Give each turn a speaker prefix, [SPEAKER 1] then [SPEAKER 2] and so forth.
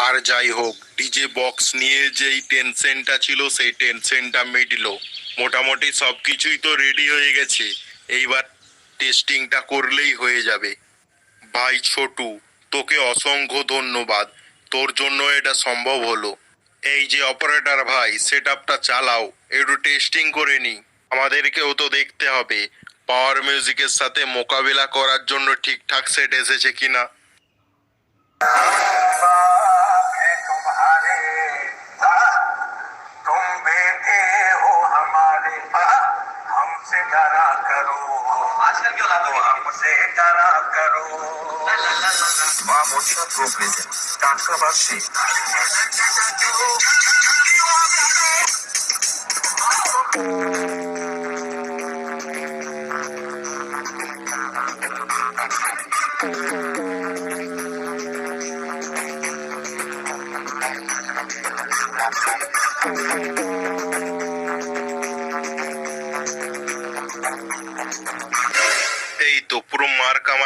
[SPEAKER 1] আর যাই হোক, DJ box নিয়ে যেই টেনশনটা ছিল সেই টেনশনটা মিটলো। মোটামুটি সব কিছুই তো রেডি হয়ে গেছে, এইবার টেস্টিংটা করলেই হয়ে যাবে। ভাই ছোটু, তোকে অসংখ্য ধন্যবাদ, তোর জন্য এটা সম্ভব হলো। এই যে অপারেটর ভাই, সেট আপটা চালাও, একটু টেস্টিং করে নি। আমাদেরকেও তো দেখতে হবে পাওয়ার মিউজিকের সাথে মোকাবিলা করার জন্য ঠিকঠাক সেট এসেছে কিনা।
[SPEAKER 2] तुम्हारे तुम बेटे हो हमारे हमसे डरा करो आजकल क्यों हमसे डरा करो মা মোর্শা গ্রুপ প্রেজেন্ট টাটকা বার্ষিক
[SPEAKER 1] এই তো পুরো মার্ক আমার